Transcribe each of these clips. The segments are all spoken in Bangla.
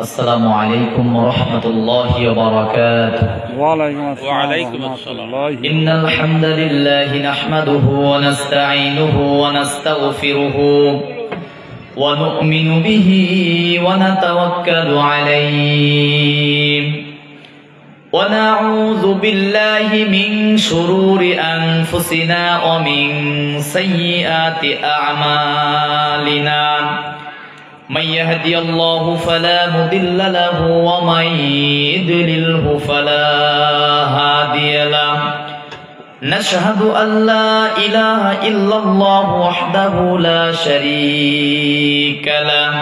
السلام عليكم ورحمة الله وبركاته. وعليكم السلام. إن الحمد لله نحمده ونستعينه ونستغفره ونؤمن به ونتوكل عليه ونعوذ بالله من شرور أنفسنا ومن سيئات أعمالنا. من يهدي الله فلا مضل له ومن يضلله فلا هادي له. نشهد أن لا إله إلا الله وحده لا شريك له.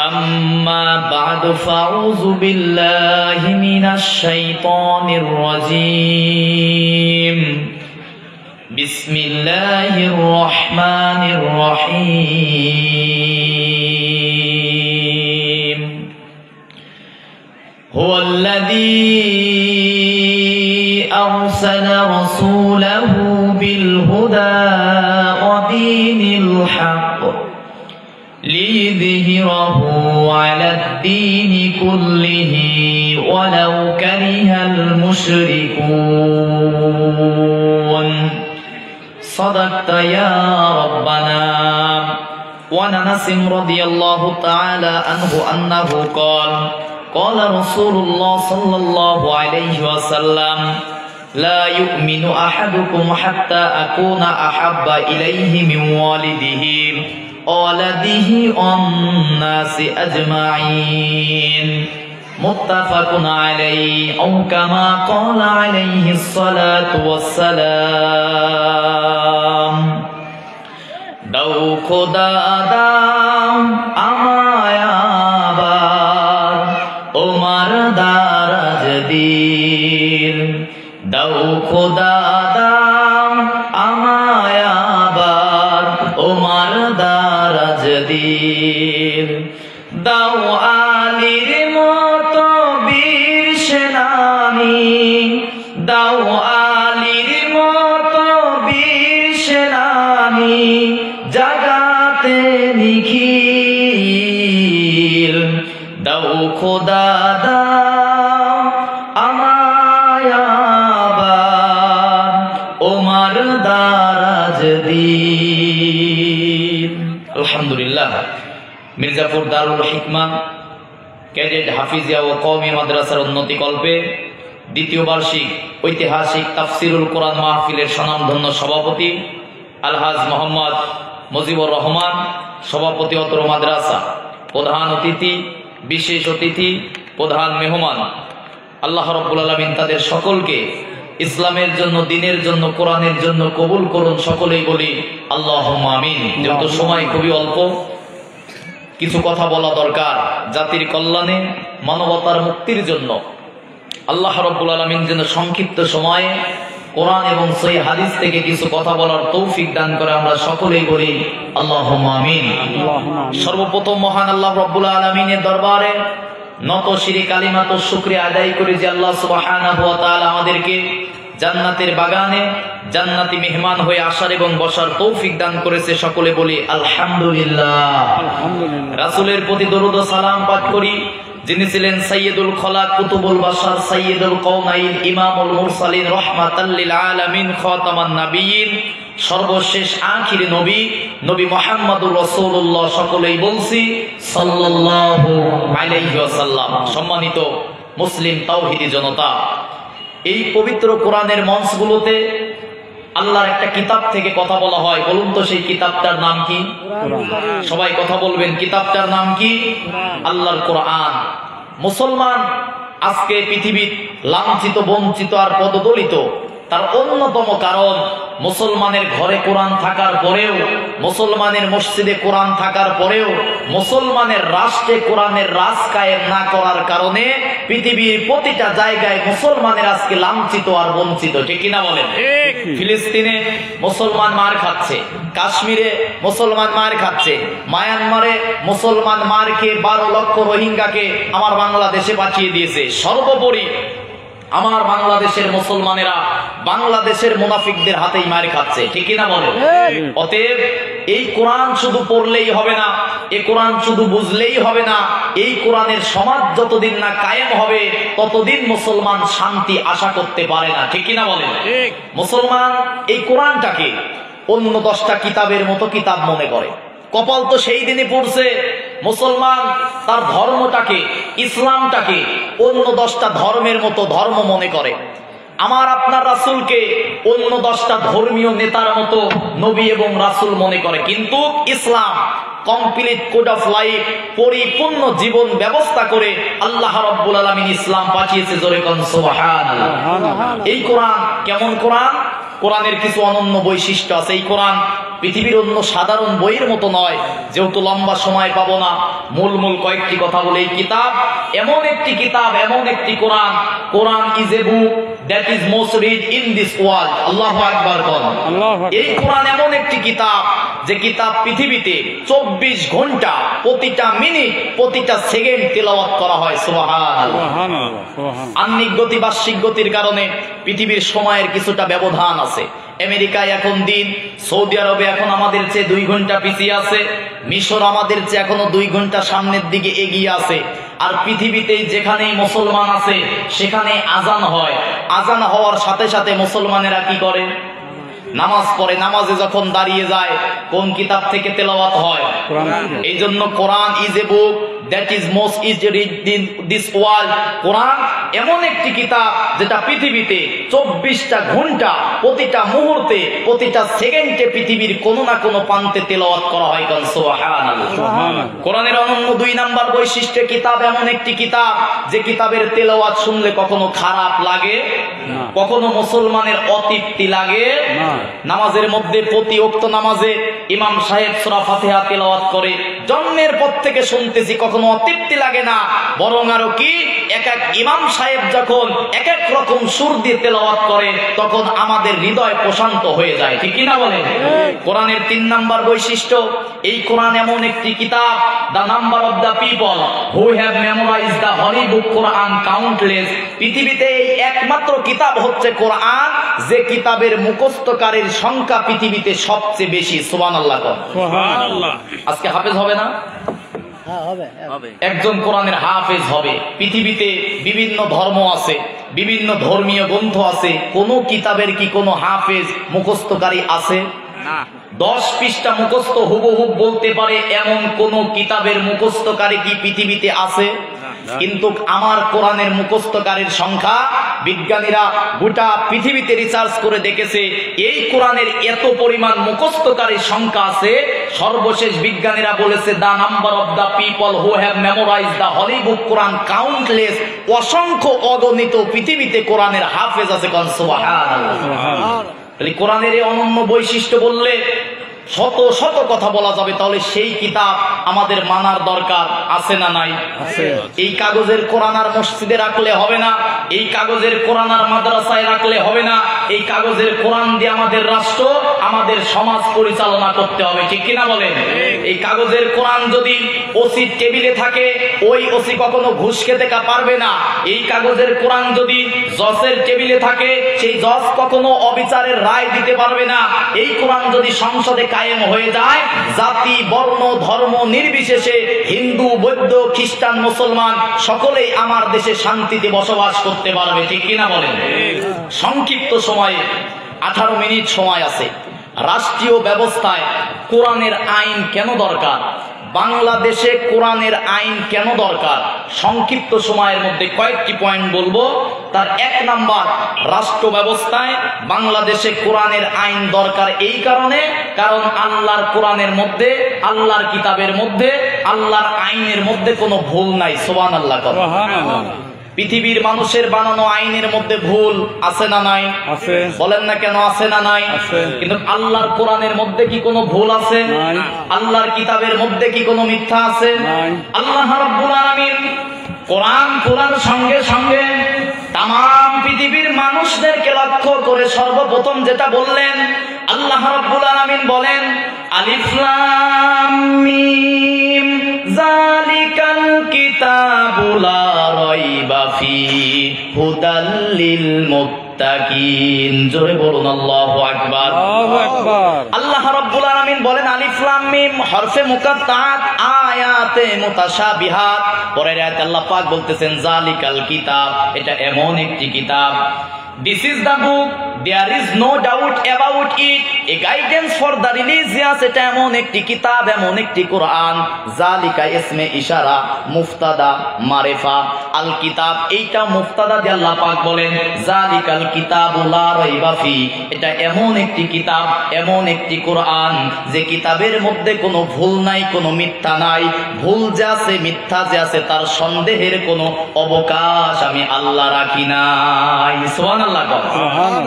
أما بعد فأعوذ بالله من الشيطان الرجيم. بسم الله الرحمن الرحيم. هو الذي أرسل رسوله بالهدى ودين الحق ليظهره على الدين كله ولو كره المشركون. صدقت يا ربنا. وعن أنس رضي الله تعالى عنه أنه قال قال رسول الله صلى الله عليه وسلم لا يؤمن أحدكم حتى أكون أحب إليه من والده وولده والناس أجمعين. متفق عليه أو كما قال عليه الصلاة والسلام. দাও খোদা দাও আমায় আবার ওমার দারাজ দিল। দাও খোদা দাও আমায় আবার ওমার দারাজ দিল। দাও আলীর মতো বীর সেনানী। দাও আলীর মতো বীর সেনানী জাগাতে নিখিল। দাও খোদা দাও আমায় আবার ওমার দারাজ দিল। আলহামদুলিল্লাহ। মির্জাপুর দারুল হিকমা ক্যাডেট হাফিজিয়া ও কওমি মাদ্রাসার উন্নতি কল্পে দ্বিতীয় বার্ষিক ঐতিহাসিক তাফসিরুল কোরআন মাহফিলের স্বনামধন্য সভাপতি আলহাজ মোহাম্মদ মুজিবুর রহমান, সভাপতি অত্র মাদ্রাসা, প্রধান অতিথি, বিশেষ অতিথি, প্রধান মেহমান, আল্লাহ রাব্বুল আলামিন তাদের সকলকে ইসলামের জন্য, দ্বীনের জন্য, কোরআনের জন্য কবুল করুন। সকলেই বলি আল্লাহুম্মা আমিন। যেহেতু সময় খুবই অল্প, কিছু কথা বলা দরকার জাতির কল্যাণে, মানবতার মুক্তির জন্য। আল্লাহ রাব্বুল আলামিন যেন সংক্ষিপ্ত সময়ে কোরআন এবং সহিহ হাদিস থেকে কিছু কথা বলার তৌফিক দান করে। আমরা সকলেই বলি আল্লাহুম্মা আমিন। সর্বপ্রথম মহান আল্লাহ রাব্বুল আলামিনের দরবারে নত শিরে কালিমাত শুকরিয়া আদায় করি যে আল্লাহ সুবহানাহু ওয়া তাআলা আমাদেরকে জান্নাতের বাগানে জান্নাতি মেহমান হয়ে আসার এবং বসার তৌফিক দান করেছে। সকলে বলি আলহামদুলিল্লাহ। রাসূলের প্রতি দরুদ ও সালাম পাঠ করি, যিনি ছিলেন সাইয়্যিদুল খলাক, কুতুবুল বাশার, সাইয়্যিদুল কওনাইন, ইমামুল মুরসালিন, রাহমাতাল লিল আলামিন, খাতামান নাবিয়্যিন, সর্বশেষ আখির নবী, নবী মুহাম্মদুর রাসূলুল্লাহ। সকলেই বলছি সাল্লাল্লাহু আলাইহি ওয়াসাল্লাম। সম্মানিত মুসলিম তাওহীদি জনতা, এই পবিত্র কোরআনের মঞ্চগুলোতে আল্লাহর একটা কিতাব থেকে কথা বলা হয়। বলুন তো সেই কিতাবটার নাম কি? সবাই কথা বলবেন, কিতাবটার নাম কি? আল্লাহর কোরআন। মুসলমান আজকে পৃথিবীর লাঞ্ছিত, বঞ্চিত আর পদদলিত। তার অন্যতম কারণ মুসলমানের ঘরে কোরআন থাকার পরেও, মুসলমানের মসজিদে কোরআন থাকার পরেও, মুসলমানের রাষ্ট্রে কোরআনের রাজ কায়েম না করার কারণে পৃথিবীর প্রতিটা জায়গায় মুসলমানের আজকে লাঞ্ছিত আর বঞ্চিত। ঠিক কিনা বলেন? ফিলিস্তিনে মুসলমান মার খাচ্ছে, কাশ্মীরে মুসলমান মার খাচ্ছে, মায়ানমারে মুসলমান মার খেয়ে 12 লক্ষ রোহিঙ্গাকে আমার বাংলাদেশে পাঠিয়ে দিয়েছে। সর্বোপরি আমার বাংলাদেশের মুসলমানেরা বাংলাদেশের মুনাফিকদের হাতেই মার খাচ্ছে, ঠিক কিনা বলেন? অতএব এই কোরআন শুধু পড়লেই হবে না, এই কোরআন শুধু বুঝলেই হবে না, এই কোরআনের সমাজ যতদিন না কায়েম হবে ততদিন মুসলমান শান্তি আশা করতে পারে না, ঠিক কিনা বলেন? মুসলমান এই কোরআনটাকে অন্য 10টা কিতাবের মতো কিতাব মনে করে। কপাল তো সেই দিনই পড়ছে মুসলমান তার ধর্মটাকে, ইসলামটাকে অন্য 10টা ধর্মের মতো ধর্ম মনে করে। আমার আপনার রাসূলকে অন্য 10টা ধর্মীয় নেতার মতো নবী এবং রাসূল মনে করে। কিন্তু ইসলাম কমপ্লিট কোড অফ লাইফ, পরিপূর্ণ জীবন ব্যবস্থা করে আল্লাহ রাব্বুল আলামিন ইসলাম পাঠিয়েছে। জোরে কোন সুবহানাল্লাহ। এই কোরআন কেমন কোরআন? কোরআনের কিছু অনন্য বৈশিষ্ট্য আছে। এই কোরআন পৃথিবীর অন্য সাধারণ বইয়ের মতো নয়। যেহেতু লম্বা সময় পাবো না, মূল কয়েকটি কথা বলে, এই কিতাব এমন একটি কিতাব, এমন একটি Quran, Quran is a book that is most read in this world. আল্লাহু আকবার বলেন। এই কোরআন এমন একটি কিতাব যে কিতাব পৃথিবীতে 24 ঘন্টা প্রতিটা মিনিট প্রতিটা সেকেন্ড তেলাওয়াত করা হয়। সুবহানাল্লাহ। আহ্নিক গতি বার্ষিক গতির কারণে পৃথিবীর সময়ের কিছুটা ব্যবধান আছে। আমেরিকায় এখন দিন, সৌদি আরবে এখন আমাদের চেয়ে 2 ঘন্টা পিছিয়ে আছে, মিশর আমাদের চেয়ে এখনো 2 ঘন্টা সামনের দিকে এগিয়ে আছে। আর পৃথিবীতে যেখানেই মুসলমান আছে সেখানে আজান হয়। আজান হওয়ার সাথে সাথে মুসলমানেরা কি করে? নামাজ পড়ে। নামাজে যখন দাঁড়িয়ে যায় কোন কিতাব থেকে তেলাওয়াত হয়? এই জন্য Quran is a book that is most is read in this world. Quran এমন একটি কিতাব যেটা পৃথিবীতে 24টা ঘন্টা প্রতিটা মুহূর্তে প্রতিটা সেকেন্ডে পৃথিবীর কোনো না কোনো প্রান্তে তেলাওয়াত করা হয়। সুবহানাল্লাহ। কোরআনের অনন্য 2 নাম্বার বৈশিষ্ট্য, কিতাব এমন একটি কিতাব যে কিতাবের তেলাওয়াত শুনলে কখনো খারাপ লাগে, কখনো মুসলমানের অতৃপ্তি লাগে। নামাজের মধ্যে প্রতি ওয়াক্ত নামাজে ইমাম সাহেব সূরা ফাতিহা তেলাওয়াত করে, জন্মের পর থেকে শুনতেছি, কখনো অতৃপ্তি লাগে না। বরং আরো কি, এক এক ইমাম সাহেব যখন এক এক রকম সুর দিয়ে তেলাওয়াত করে তখন আমাদের হৃদয় প্রশান্ত হয়ে যায়, ঠিক কিনা বলেন? কোরআনের 3 নাম্বার বৈশিষ্ট্য, এই কোরআন এমন একটি কিতাব, the number of the people who have memorised the Holi book Quran countless. পৃথিবীতে এই একমাত্র কিতাব হচ্ছে কোরআন যে কিতাবের মুখস্থকারীর সংখ্যা পৃথিবীতে সবচেয়ে বেশি। সুবহানাল্লাহ। সুবহানাল্লাহ। আজকে হাফেজ হবে না? একজন কোরআনের হাফেজ হবে। পৃথিবীতে বিভিন্ন ধর্ম আছে, বিভিন্ন ধর্মীয় গ্রন্থ আছে, কোন কিতাবের কি কোনো হাফেজ মুখস্থকারী আছে? 10 পৃষ্ঠা মুখস্থ হুবহুব বলতে পারে এমন কোন কিতাবের মুখস্থকারী কি পৃথিবীতে আছে? কিন্তু আমার কোরআনের মুখস্থকারীর সংখ্যা বিজ্ঞানীরা গোটা পৃথিবীতে রিসার্চ করে দেখেছে, এই কোরআনের এত পরিমাণ মুখস্থকারীর সংখ্যা আছে। সর্বশেষ বিজ্ঞানীরা বলেছে the number of the people who have memorized the holy book Quran countless. অসংখ্য অগণিত পৃথিবীতে কোরআনের হাফেজ আছে। সুবহানাল্লাহ। তাহলে কোরআনের এই অনন্য বৈশিষ্ট্য বললে শত শত কথা বলা যাবে। তাহলে সেই কিতাব আমাদের মানার দরকার আছে না নাই? এই কাগজের কোরআন আর মসজিদে রাখলে হবে না, এই কাগজের কোরআন আর মাদ্রাসায় রাখলে হবে না। এই কাগজের কোরআন দিয়ে আমাদের রাষ্ট্র, আমাদের সমাজ পরিচালনা করতে হবে, ঠিক কিনা বলেন? এই কাগজের কোরআন যদি ওসির টেবিলে থাকে, ওই ওসি কখনো ঘুষ খেতে পারবে না। এই কাগজের কোরআন যদি জজের টেবিলে থাকে, সেই জজ কখনো অবিচারের রায় দিতে পারবে না। এই কোরআন যদি সংসদে কায়েম হয়ে যায়, জাতি বর্ণ ধর্ম নির্বিশেষে হিন্দু বৌদ্ধ খ্রিস্টান মুসলমান সকলেই আমার দেশে শান্তিতে বসবাস করতে পারবে, ঠিক কিনা বলেন? সংক্ষিপ্ত সময়ে 18 মিনিট সময় আছে। রাষ্ট্রীয় ব্যবস্থায় কোরআনের আইন কেন দরকার? বাংলাদেশে কোরআনের আইন কেন দরকার? সংক্ষিপ্ত সময়ের মধ্যে কয়েকটি পয়েন্ট বলবো। তার 1 নাম্বার, রাষ্ট্র ব্যবস্থায় বাংলাদেশে কোরআনের আইন দরকার এই কারণে, কারণ আল্লাহর কোরআনের মধ্যে, আল্লাহর কিতাবের মধ্যে, আল্লাহর আইনের মধ্যে কোনো ভুল নাই। সুবহানাল্লাহ। পৃথিবীর মানুষের বানানো আইনের মধ্যে ভুল আছে না নাই? আছে। বলেন না কেন আছে না নাই? কিন্তু আল্লাহর কোরআনের মধ্যে কি কোনো ভুল আছে? আল্লাহর কিতাবের মধ্যে কি কোনো মিথ্যা আছে? আল্লাহ রাব্বুল আলামিন কোরআন খোলার সঙ্গে সঙ্গে তাম পৃথিবীর মানুষদেরকে লক্ষ্য করে সর্বপ্রথম যেটা বললেন, আল্লাহ রাব্বুল আলামিন বলেন আলিফ লাম মিম যালিকাল কিতাবু লা রাইবা ফিহি হুদাল লিল মুত্তাকিন। জোরে বলুন আল্লাহু আকবার। আল্লাহু আকবার। আল্লাহ রাব্বুল আলামিন বলেন আলিফ লাম মিম হরফে মুকাত্তাআত আয়াতে মুতাশাবিহাত। পরের আয়াতে আল্লাহ পাক বলতেছেন জালিকাল কিতাব, এটা এমন একটি কিতাব। This is the book, there is no doubt about it, a guidance for the religious. এটা এমন একটি কিতাব, এমন একটি কোরআন। জালিকা ইসমে ইশারা, মুফতাদা মারিফা। আল কিতাব এইটা মুফতাদা দিয়ে আল্লাহ পাক বলেন জালিকাল কিতাবু লা রাইবা ফি, এটা এমন একটি কিতাব, এমন একটি কোরআন যে কিতাবের মধ্যে কোনো ভুল নাই, কোনো মিথ্যা নাই। ভুল যে আছে, মিথ্যা যে আছে, তার সন্দেহের কোনো অবকাশ আমি আল্লাহ রাখি নাই। সুবহানাল্লাহ।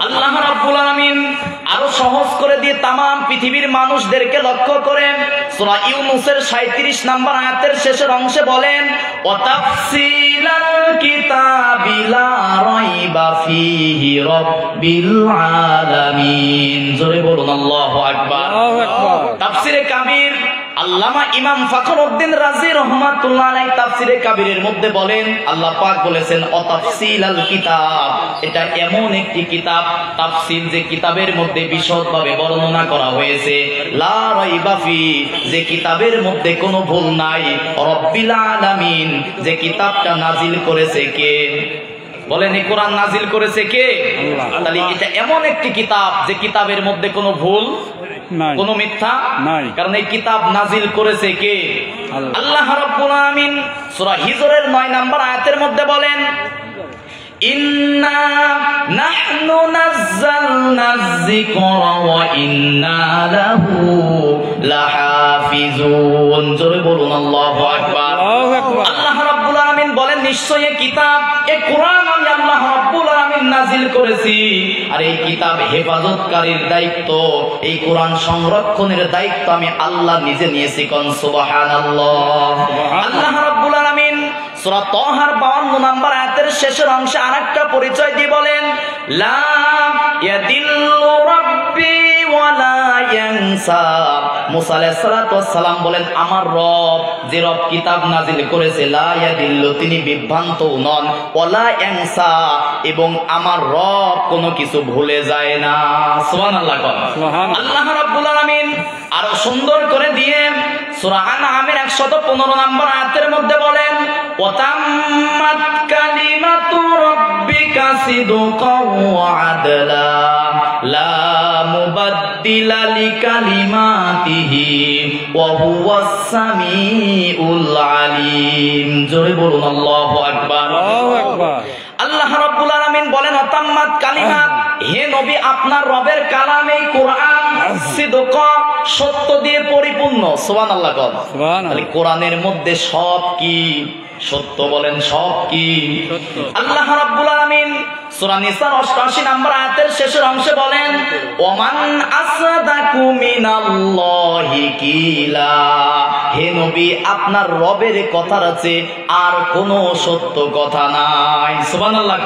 আল্লাহ রাব্বুল আলামিন আরো সহজ করে দিয়ে তাম পৃথিবীর মানুষদেরকে লক্ষ্য করে সূরা ইউনূসের ৩৭ নম্বর আয়াতের শেষের অংশে বলেন ওয়াতাফসিলাল কিতাবি লা রাইবা ফীহি রাব্বিল আলামিন। জোরে বলুন আল্লাহু আকবার। আল্লাহু আকবার। তাফসীরে কাবীর আল্লামা ইমাম ফখরউদ্দিন রাজি রাহমাতুল্লাহ আলাইহি তাফসীরে কাবীরের মধ্যে বলেন আল্লাহ পাক বলেছেন অতাফসিলাল কিতাব, এটা এমন একটি কিতাব, তাফসীল যে কিতাবের মধ্যে বিশদভাবে বর্ণনা করা হয়েছে, লা রাইবা ফি যে কিতাবের মধ্যে কোনো ভুল নাই, রব্বিল আলামিন যে কিতাবটা নাজিল করেছে কে? বলেন এই কোরআন নাজিল করেছে কে? তাহলে এটা এমন একটি কিতাব যে কিতাবের মধ্যে কোনো ভুল নাই, কোনো মিথ্যা নাই। কারণ এই কিতাব নাজিল করেছে কে? আল্লাহ রাব্বুল আলামিন সূরা হিজরের ৯ নম্বর আয়াতের মধ্যে বলেন ইন্না নাহনু নাযালনায যিকরা ওয়া ইন্না লাহু লাহাফিজুন। জোরে বলুন আল্লাহু আকবার। আল্লাহু আকবার। আল্লাহ রাব্বুল আলামিন বলেন নিশ্চয়ই এই কিতাব, এই কোরআন আমি আল্লাহ রাব্বুল আলামিন নাজিল করেছি, আর এই কিতাব হেফাজতকারীর দায়িত্ব, এই কোরআন সংরক্ষণের দায়িত্ব আমি আল্লাহ নিজে নিয়েছি। কোন সুবহানাল্লাহ। আল্লাহ রাব্বুল আলামিন সূরা তাহার 52 নম্বর আয়াতের শেষের অংশে আরেকটা পরিচয় দিয়ে বলেন লা ইয়াদিল্লু রাব্বি ওয়া লা ইয়ানসা। মুসা আলাইহিস সালাতু ওয়াস সালাম বলেন আমার রব, যে রব কিতাব নাজিল করেছে, লা ইয়াদিল্লু তিনি বিভ্রান্ত নন, ওয়া লা ইয়ানসা এবং আমার রব কোনো কিছু ভুলে যায় না। সুবহানাল্লাহ। আল্লাহ রাব্বুল আলামিন আরো সুন্দর করে দিয়ে সূরা আনআমের ১১৫ নম্বর আয়াতের মধ্যে বলেন ওয়াতাম্মাত কালিমাতু রাব্বিকা সিদকাও ওয়া আদলা লা মুবাদ্দিলা লিকালিমাতিহি ওয়া হুয়াস সামিউল আলিম। জোরে বলুন আল্লাহু আকবার। আল্লাহু আকবার। আল্লাহ রাব্বুল আলামিন বলেন ওয়াতাম্মাত কালিমাত, হে নবী আপনার রবের কালাম এই কোরআন সিদকা সত্য দিয়ে পরিপূর্ণ। সুবহানাল্লাহ। তাহলে কোরআনের মধ্যে সব কি সত্য? বলেন সব কি সত্য? আল্লাহ রাব্বুল আলামিন সূরা নিসার ৮৮ নম্বর আয়াতের শেষের অংশে বলেন ওমান আসদাকু মিনাল্লাহি কিলা, হে নবী আপনার রবের কথার আছে আর কোনো সত্য কথা নাই। সুবহানাল্লাহ।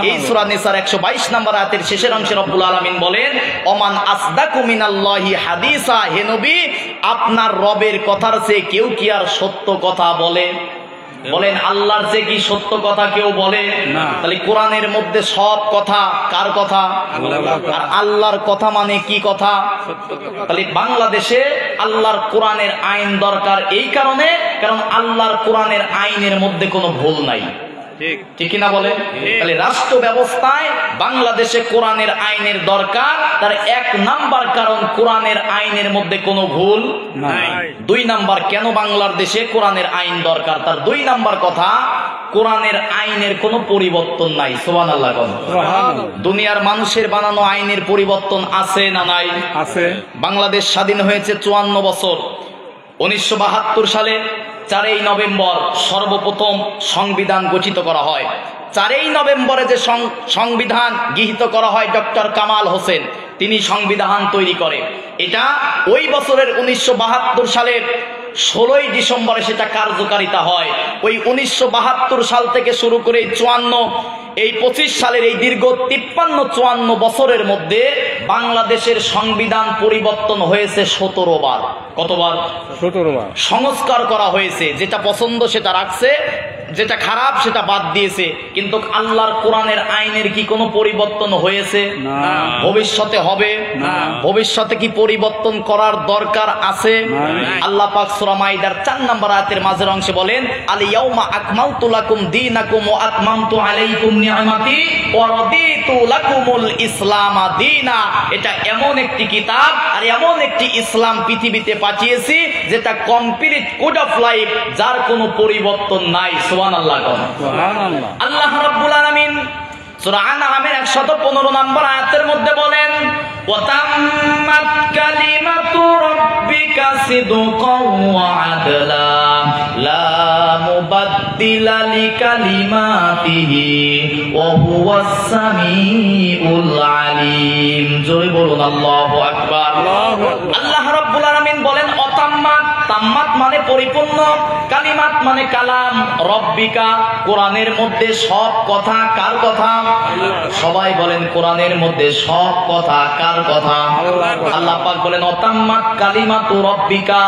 এই সূরা নিসার ১২২ নম্বর আয়াতের শেষের অংশে রব্বুল আলামিন বলেন ওমান আসদাকু মিনাল্লাহি হাদিসা, হে নবী আপনার রবের কথার চেয়ে কেউ কি আর সত্য কথা বলে? বলেন আল্লাহর চেয়ে কি সত্য কথা কেউ বলে? তাহলে কোরআনের মধ্যে সব কথা কার কথা? আর আল্লাহর কথা মানে কি কথা? তাহলে বাংলাদেশে আল্লাহর কোরআনের আইন দরকার এই কারণে, কারণ আল্লাহর কোরআনের আইনের মধ্যে কোনো ভুল নাই। ঠিক কিনা বলে? তাহলে রাষ্ট্র ব্যবস্থায় বাংলাদেশে কোরআনের আইনের দরকার, তার ১ নাম্বার কারণ কোরআনের আইনের মধ্যে কোনো ভুল নাই। ২ নাম্বার কেন বাংলাদেশে কোরআনের আইন দরকার, তার ২ নাম্বার কথা কোরআনের আইনের কোনো পরিবর্তন নাই। সুবহানাল্লাহ। দুনিয়ার মানুষের বানানো আইনের পরিবর্তন আছে না নাই? আছে। বাংলাদেশ স্বাধীন হয়েছে ৫৪ বছর। ১৯৭২ সালে ৪ই নভেম্বর সর্বপ্রথম সংবিধান ঘোষিত করা হয়। ৪ই নভেম্বরে যে সংবিধান গৃহীত করা হয়, ডক্টর কামাল হোসেন তিনি সংবিধান তৈরি করে। এটা ওই বছরের ১৯৭২ সালের ১৬ই ডিসেম্বরে সেটা কার্যকারিতা হয়। ওই ১৯৭২ সাল থেকে শুরু করে ৫৪ এই ২৫ সালের এই দীর্ঘ ৫৩-৫৪ বছরের মধ্যে বাংলাদেশের সংবিধান পরিবর্তন হয়েছে ১৭ বার। কতবার? ১৭ বার। সংস্কার করা হয়েছে, যেটা পছন্দ সেটা রাখছে, যেটা খারাপ সেটা বাদ দিয়েছে, কিন্তু আল্লাহর কোরআনের আইনের কি কোনো পরিবর্তন হয়েছে? না। ভবিষ্যতে হবে? না। ভবিষ্যতে কি পরিবর্তন করার দরকার আছে? আল্লাহ পাক সূরা মাইদার 4 নম্বর আয়াতের মাঝের অংশে বলেন, আল ইয়াউমা আকমালতু লাকুম দীনাকুম ওয়া আতমামতু আলাইকুম নি'মাতি ওয়া রাদিতু লাকুমুল ইসলাম দীনা। এটা এমন একটি কিতাব আর এমন একটি ইসলাম পৃথিবীতে পাঠিয়েছি যেটা কমপ্লিট কোড অফ লাইফ, যার কোনো পরিবর্তন নাই। সুবহানাল্লাহ। সুবহানাল্লাহ। আল্লাহ রাব্বুল আলামিন সূরা আনআমের 115 নম্বর আয়াতের মধ্যে বলেন, ওয়া তাম্মাত কালিমাতু রাব্বিকা সিদকাও ওয়া আদলা লা মুবাদদিলা লিকালিমাতিহি ওয়া হুয়াস সামিউল আলিম। জোরে বলুন আল্লাহু আকবার। আল্লাহ রাব্বুল আলামিন বলেন, অতাম্মাত, তাম্মাত মানে পরিপূর্ণ, কালিমাত মানে কালাম, রব্বিকা কোরআনের মধ্যে সব কথা কার কথা? সবাই বলেন কোরআনের মধ্যে সব কথা কার কথা? আল্লাহ পাক বলেন, অতাম্মাত কালিমাতু রব্বিকা,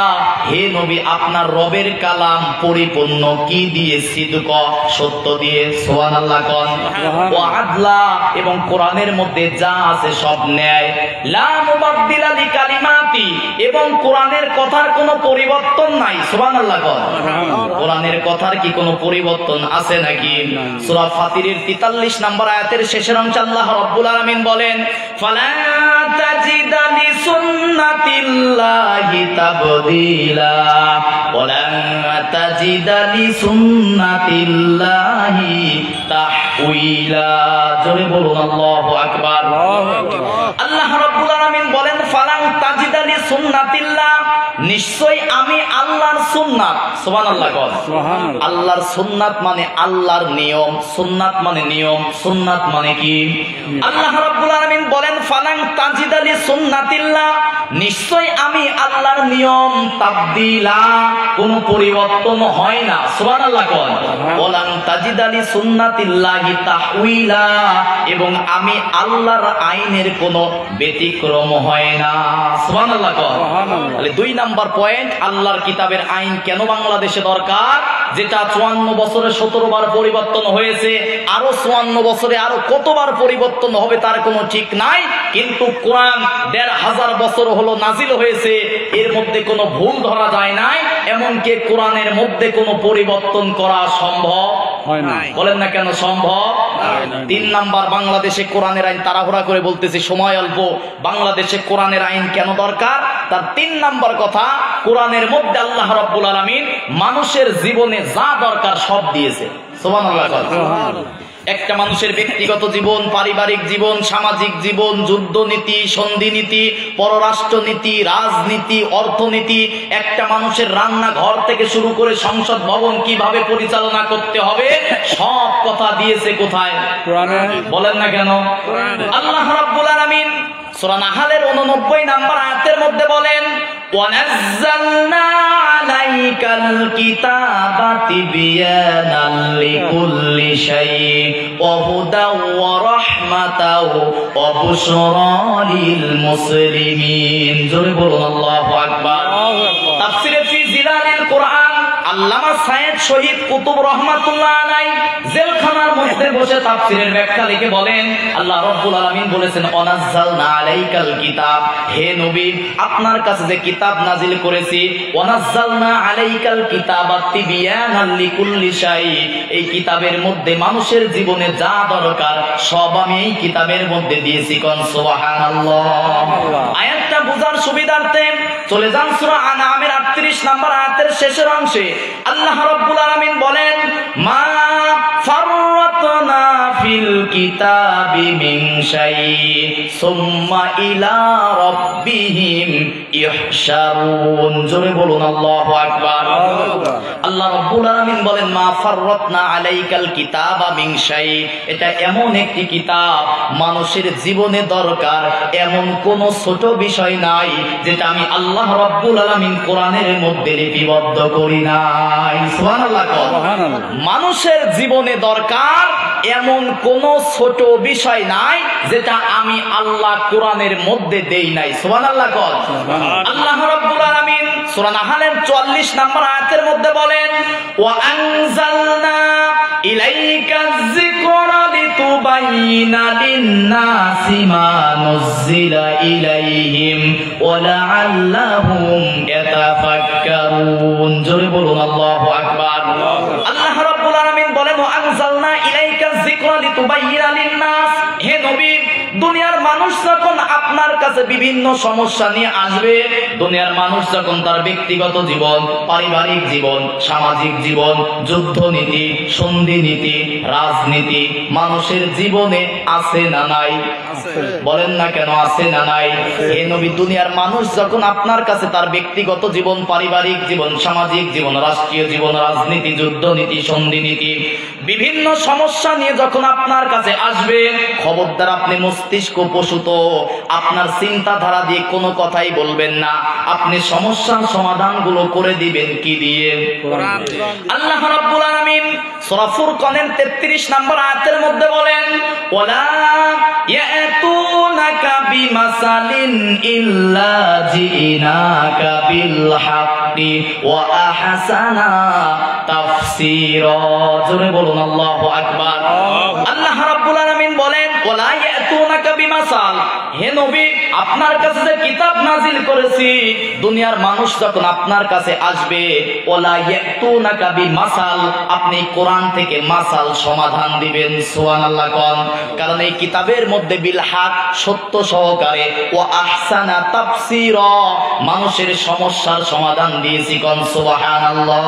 হে নবী আপনার রবের কালাম পরিপূর্ণ কি দিয়ে? সিদক, সত্য দিয়ে। সুবহানাল্লাহ কোন। ওয়া আদলা, এবং কোরআনের মধ্যে যা আছে সব ন্যায়। লা মুবাদদিলা লিকালিমাতি, এবং কোরআনের কথার কোনো পরিবর্তন নাই। সুবহানাল্লাহ কোন। কোরআনের কথার কি কোনো পরিবর্তন আছে নাকি? সূরা ফাতিরের 43 নম্বর আয়াতের শেষের অংশে আল্লাহ রাব্বুল আলামিন বলেন, ফালা তাজিদা লিসুন্নাতিল্লাহি তাবদীলা ওয়ালা তাজিদা লিসুন্নাতিল্লাহি তাহউইলা। জোরে বলুন আল্লাহু আকবার। আল্লাহ রাব্বুল আলামিন বলেন, ফালা তাজিদা লিসুন্নাতিল্লাহ, নিশ্চয়ই আমি আল্লাহর সুন্নাত। সুবহানাল্লাহ। আল্লাহর সুন্নাত মানে আল্লাহর নিয়ম, সুন্নাত মানে নিয়ম, সুন্নাত মানে কি? আল্লাহ রাব্বুল আলামিন বলেন, ফালাং তাজিদা লিসুন্নাতিল্লাহ, নিশ্চয়ই আমি আল্লাহর নিয়ম তাবদীলা, কোনো পরিবর্তন হয় না। সুবহানাল্লাহ। ওয়ালাং তাজিদা লিসুন্নাতিল্লাহি তাহউইলা, এবং আমি আল্লাহর আইনের কোনো ব্যতিক্রম হয় না। সুবহানাল্লাহ। তাহলে 2 নাম্বার পয়েন্ট, আল্লাহর কিতাবের আইন কেন বাংলাদেশে দরকার? যেটা 54 বছরে 17 বার পরিবর্তন হয়েছে, আরো 54 বছরে আরো কতবার পরিবর্তন হবে তার কোনো ঠিক নাই, কিন্তু কোরআন 1500 বছর হলো নাজিল হয়েছে, এর মধ্যে কোনো ভুল ধরা যায় নাই, এমনকি কোরআনের মধ্যে কোনো পরিবর্তন করা সম্ভব হয় না। বলেন না কেন সম্ভব? 3 নাম্বার, বাংলাদেশে কোরআনের আইন, তাড়াহুড়া করে বলতেছি সময় অল্প, বাংলাদেশে কোরআনের আইন কেন দরকার তার 3 নাম্বার কথা, কোরআনের মধ্যে আল্লাহ রাব্বুল আলামিন মানুষের জীবনে যা দরকার সব দিয়েছে। সুবহানাল্লাহ। একটা মানুষের ব্যক্তিগত জীবন, পারিবারিক জীবন, সামাজিক জীবন, যুদ্ধনীতি, সন্ধিনীতি, পররাষ্ট্রনীতি, রাজনীতি, অর্থনীতি, একটা মানুষের রান্নাঘর থেকে শুরু করে সংসদ ভবন কিভাবে পরিচালনা করতে হবে সব কথা দিয়েছে কোথায়? কোরআনে। বলেন না কেন? আল্লাহ রাব্বুল আলামিন সূরা নাহলের 89 নম্বর আয়াতের মধ্যে বলেন, ওয়ানাজ্জালনা আলাইকাল কিতাবা তিবয়ানাল লিকুল্লি শাই ওয়া হুদাও ওয়া রাহমাতাও ওয়া বুশরা লিল মুসলিমিন। জোরে বলুন আল্লাহু আকবার। তাফসীরে ফি জিলালিল কোরআন আল্লামা সাইয়্যিদ শহীদ কুতুব রহমাতুল্লাহ আলাইহি জেলখানার মধ্যে বসে তাফসীরের ব্যাখ্যা লিখে বলেন, আল্লাহ রাব্বুল আলামিন বলেছেন, ওয়ানাজ্জালনা আলাইকাল কিতাব, হে নবী আপনার কাছে যে কিতাব নাজিল করেছি, ওয়ানাজ্জালনা আলাইকাল কিতাবা তিবয়ানাল লিকুল্লি শাই, এই কিতাবের মধ্যে মানুষের জীবনে যা দরকার সব আমি এই কিতাবের মধ্যে দিয়েছি। কোন সুবহানাল্লাহ। আয়াতটা বোঝার সুবিধার্থে চলে যান সূরা আনআমের 38 নম্বর আয়াতের শেষের অংশে আল্লাহ রাব্বুল আলামিন বলেন, মা ফাররাতনা ফিল কিতাবি মিন শাই সুম্মা ইলা রাব্বিহিম ইহশারুন। জোরে বলুন আল্লাহু আকবার। আল্লাহ রাব্বুল আলামিন বলেন, মা ফাররাতনা আলাইকাল কিতাবা মিন শাই, এটা এমন একটি কিতাব মানুষের জীবনে দরকার এমন কোন ছোট বিষয় নাই যেটা আমি আল্লাহ রাব্বুল আলামিন কোরআনের মধ্যে লিপিবদ্ধ করি নাই। সুবহানাল্লাহ। মানুষের জীবনে দরকার এমন কোন ছোট বিষয় নাই যেটা আমি আল্লাহ কোরআনের মধ্যে দেই নাই। সুবহানাল্লাহ কল। আল্লাহ রাব্বুল আলামিন সূরা নাহলের 44 নম্বর আয়াতের মধ্যে বলেন, ওয়া আনজালনা ইলাইকাজ যিকরা লিতুবাইয়িনা লিন-নাসি মা নুযিলা ইলাইহিম ওয়া লাআল্লাহুম ইয়াতাফাক্কারুন। জোরে বলুন আল্লাহু আকবার। আল্লাহ রাব্বুল আলামিন বলেন, ওয়া আনজালনা ইলাইকাজ যিকরা লিতুবাইয়িনা লিন-নাস, হে নবী, দুনিয়ার মানুষ যখন আপনার কাছে বিভিন্ন সমস্যা নিয়ে আসবে, দুনিয়ার মানুষ যখন তার ব্যক্তিগত জীবন, পারিবারিক জীবন, সামাজিক জীবন, যুদ্ধ নীতি, সন্ধি নীতি, রাজনীতি মানুষের জীবনে আছে না নাই? বলেন না কেন আছে না নাই? হে নবী, দুনিয়ার মানুষ যখন আপনার কাছে তার ব্যক্তিগত জীবন, পারিবারিক জীবন, সামাজিক জীবন, রাষ্ট্রীয় জীবন, রাজনীতি, যুদ্ধ নীতি, সন্ধি নীতি, বিভিন্ন সমস্যা নিয়ে যখন আপনার কাছে আসবে, খবরদার আপনি মস্তিষ্ক প্রসূত, আপনার চিন্তাধারা দিয়ে কোনো কথাই বলবেন না। আপনি সমস্যার সমাধানগুলো করে দিবেন কি দিয়ে? আল্লাহ রাব্বুল আলামিন সূরা ফুরকানের 33 নম্বর আয়াতের মধ্যে বলেন, ওয়ালা ইয়াতুনাকা বিমাসালিন ইল্লা জিনাকা বিল হাক্কি ওয়া আহসানা তাফসীরা। জোরে বলুন আল্লাহু আকবার। আল্লাহ রাব্বুল আলামিন বলেন, ওয়ালা ইয়াতুনাকা বিমাসাল, হে নবী, আপনার কাছে যে কিতাব নাজিল করেছি, দুনিয়ার মানুষ যখন আপনার কাছে আসবে, ওয়ালা ইয়াতুনাকা বিমাসাল, আপনি কোরআন থেকে মাসাল সমাধান দিবেন। সুবহানাল্লাহ কোন। কারণ এই কিতাবের মধ্যে বিল হক, সত্য সহকারে, ওয়া আহসানা তাফসীরা, মানুষের সমস্যার সমাধান দিয়েছি। কোন সুবহানাল্লাহ।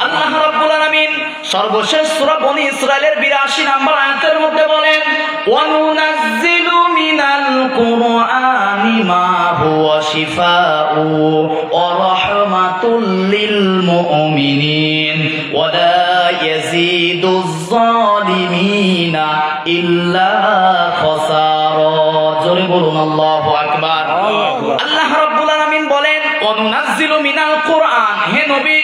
আল্লাহ রাব্বুল আলামিন সর্বশেষ সূরা বনী ইসরাইলের 82 নম্বর আয়াতের মধ্যে বলেন, ওয়া নুনাজ্জিলু মিনাল কুরআনি মা হুয়া শিফাউ ওয়া রাহমাতুল লিল মুমিনিন ওয়া লা ইয়াজিদুজ যালিমিনা ইল্লা খাসারা। জোরে বলুন আল্লাহু আকবার। আল্লাহ রাব্বুল আলামিন বলেন, ওয়া নুনাজ্জিলু মিনাল কুরআন, হে নবী,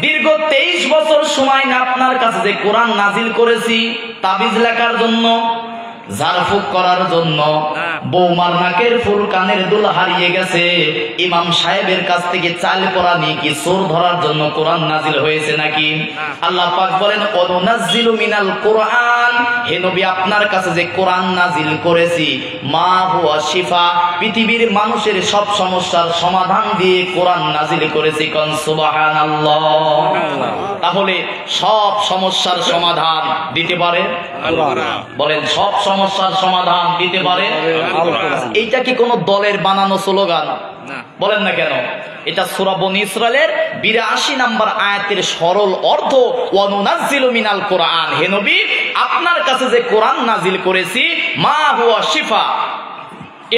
দীর্ঘ 23 বছর সময় না আপনার কাছে যে কোরআন নাজিল করেছি, তাবিজ লেখার জন্য, ঝাড়ফুঁক করার জন্য, বৌমার নাকের ফুল, কানের দুল হারিয়ে গেছে, ইমাম সাহেবের কাছ থেকে চাল পড়া নিয়ে কি চোর ধরার জন্য কোরআন নাজিল হয়েছে নাকি? আল্লাহ পাক বলেন, অনুনাজ্জিলু মিনাল কোরআন, হে নবী, আপনার কাছে যে কোরআন নাজিল করেছি, মা হুয়া শিফা, পৃথিবীর মানুষের সব সমস্যার সমাধান দিয়ে কোরআন নাজিল করেছি। কোন সুবহানাল্লাহ। তাহলে সব সমস্যার সমাধান দিতে পারে? বলেন, সব সমস্যার সমাধান দিতে পারে? এইটা কি কোন দলের বানানো স্লোগান? বলেন না কেন? এটা সূরা বনী ইসরাইলের 82 নম্বর আয়াতের সরল অর্থ, ওয়া নুনাজ্জিলু মিনাল কোরআন, হে নবী, আপনার কাছে যে কোরআন নাজিল করেছি, মা হুয়া শিফা,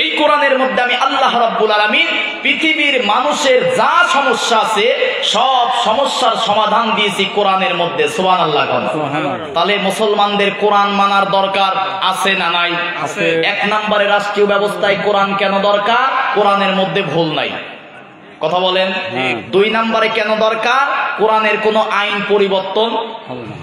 এই কোরআনের মধ্যে আমি আল্লাহ রাব্বুল আলামিন পৃথিবীর মানুষের যা সমস্যা আছে সব সমস্যার সমাধান দিয়েছি কোরআনের মধ্যে। সুবহানাল্লাহ। তাহলে মুসলমানদের কোরআন মানার দরকার আছে না নাই? এক নম্বরে রাষ্ট্রীয় ব্যবস্থায় কোরআন কেন দরকার? কোরআনের মধ্যে ভুল নাই। কথা বলেন। 2 নম্বরে কেন দরকার? কোরআনের কোনো আইন পরিবর্তন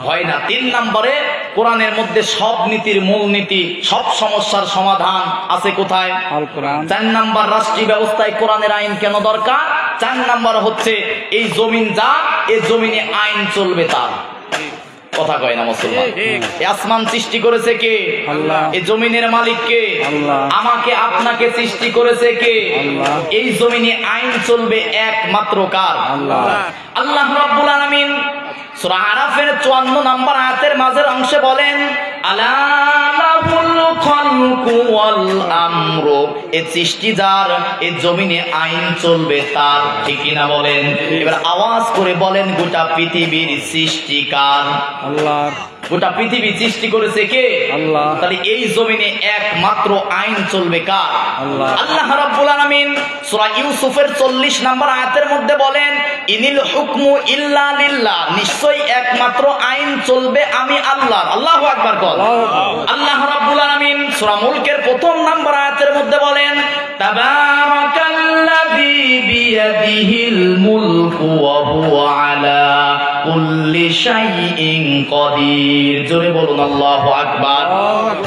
হয় না। 3 নম্বরে কোরআনের মধ্যে সব নীতির মূল নীতি, সব সমস্যার সমাধান আছে কোথায়? আল কোরআন। 4 নম্বর, রাষ্ট্রীয় ব্যবস্থায় কোরআনের আইন কেন দরকার? 4 নম্বর হচ্ছে এই জমিন যা, এই জমিনে আইন চলবে তার। কথা কয় না মুসলমান? এই আসমান সৃষ্টি করেছে কে? আল্লাহ। এই জমিনের মালিক কে? আল্লাহ। আমাকে আপনাকে সৃষ্টি করেছে কে? আল্লাহ। এই জমিনে আইন চলবে একমাত্র কার? আল্লাহ। আল্লাহ রাব্বুল আলামিন সূরা আরাফের 54 নম্বর আয়াতের মাঝের অংশে বলেন, আলা লাহুল খালকু ওয়াল আমরু, এই সৃষ্টি যার, এই জমিনে আইন চলবে তার। ঠিক কিনা বলেন? এবার আওয়াজ করে বলেন, গোটা পৃথিবীর সৃষ্টিকার আল্লাহ। গোটা পৃথিবী সৃষ্টি করেছে কে? আল্লাহ। তাহলে এই জমিনে একমাত্র আইন চলবে কার? আল্লাহ। আল্লাহ রাব্বুল আলামিন সূরা ইউসুফের 40 নম্বর আয়াতের মধ্যে বলেন, ইনিল হুকমু ইল্লা লিল্লাহ, নিশ্চয়ই একমাত্র আইন চলবে আমি আল্লাহর। আল্লাহু আকবার বল। আল্লাহ রাব্বুল আলামিন সূরা মুলকের 1 নম্বর আয়াতের মধ্যে বলেন, তাবারাকাল্লাযী বিয়াদিহিল মুলকু ওয়া হুয়া আলা কুল্লি শাইইন কদির। জোরে বলুন আল্লাহু আকবার।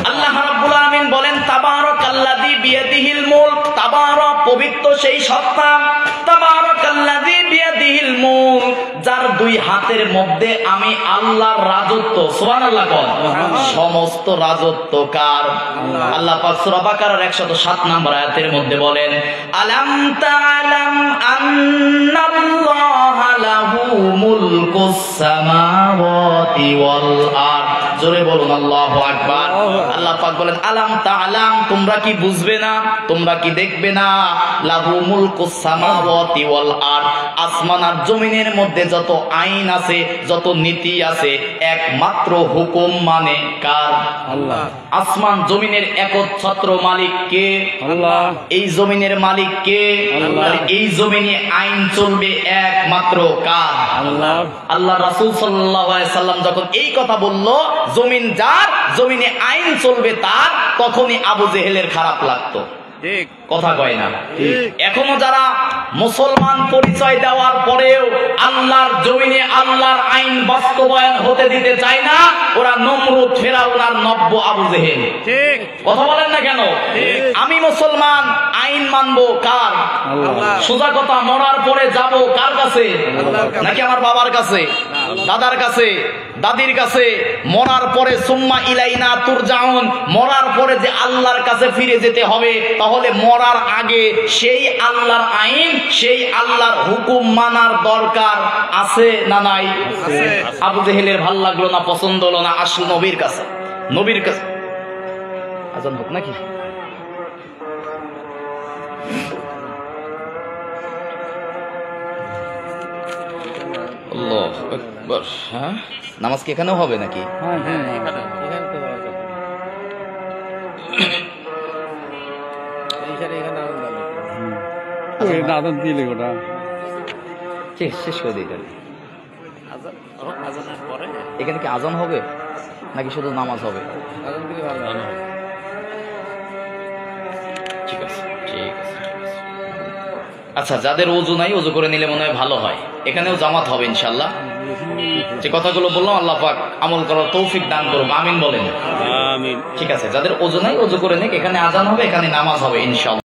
আল্লাহ রাব্বুল আলামিন বলেন তাবারাকাল্লাযী বিয়াদিহিল মুলক, তাবারাক পবিত্র সেই সত্তা, তাবারাকাল্লাযী বিয়াদিহিল মুলক যার দুই হাতের মধ্যে আমি আল্লাহর রাজত্ব। সুবহানাল্লাহ কোন সমস্ত রাজত্ব কার? আল্লাহ পাক সূরা বাকারার 107 নম্বর আয়াতের মধ্যে বলেন আলাম তা'লাম আন্নাল্লাহা লাহু মুলকুস সামাওয়াতি ওয়াল আরদ। জোরে বলুন আল্লাহু আকবার। আল্লাহ পাক বলেন আলাম তা'লাম, তোমরা কি বুঝবে না, তোমরা কি দেখবে না? লাহু মুলকুস সামাওয়াতি ওয়াল আরদ, আসমান আর জমিনের মধ্যে যত আইন আছে, যত নীতি আছে, একমাত্র হুকুম মানে কার? আল্লাহ। আসমান জমিনের একচ্ছত্র মালিক কে? আল্লাহ। এই জমিনের মালিক কে? আল্লাহ। এই জমিনে আইন চলবে একমাত্র কার? আল্লাহ। আল্লাহ রাসূল সাল্লাল্লাহু আলাইহি সাল্লাম যখন এই কথা বলল, জমিন যার, জমিনে আইন চলবে তার, তখনই আবু জেহেলের খারাপ লাগতো। ঠিক কথা কয় না? এখনো যারা মুসলমান পরিচয় দেওয়ার পরেও আল্লাহর জমিনে আল্লাহর আইন বাস্তবায়ন হতে দিতে চায় না, ওরা নমরুদ, ফেরাউন আর নব্য আবু জেহেল। ঠিক কথা বলেন না কেন? আমি মুসলমান, আইন মানবো কার? আল্লাহ। সোজা কথা, মরার পরে যাব কার কাছে? নাকি আমার বাবার কাছে, দাদার কাছে, দাদির কাছে? মরার পরে সুম্মা ইলাইনা তুরজাউন, মরার পরে যে আল্লাহর কাছে ফিরে যেতে হবে, তাহলে মরার আগে সেই আল্লাহর আইন, সেই আল্লাহর হুকুম মানার দরকার আছে না নাই? আবু জেহেলের ভাল লাগলো না, পছন্দ হলো না, আসল নবীর কাছে। নবীর কাছে আজান হোক নাকি? আল্লাহু আকবার। হ্যাঁ, নামাজ কি এখানেও হবে নাকি? হ্যাঁ হ্যাঁ ওই দাদন দিলে ওটা শেষ করে দিই। এখানে কি আজান হবে নাকি শুধু নামাজ হবে? ঠিক আছে, ঠিক আছে। আচ্ছা, যাদের ওযু নাই ওযু করে নিলে মনে হয় ভালো হয়। এখানেও জামাত হবে ইনশাআল্লাহ। যে কথাগুলো বললাম আল্লাহ পাক আমল করার তৌফিক দান করুন, আমিন বলেন। আমিন। ঠিক আছে, যাদের ওযু নাই ওযু করে নিক, এখানে আজান হবে, এখানে নামাজ হবে ইনশাআল্লাহ।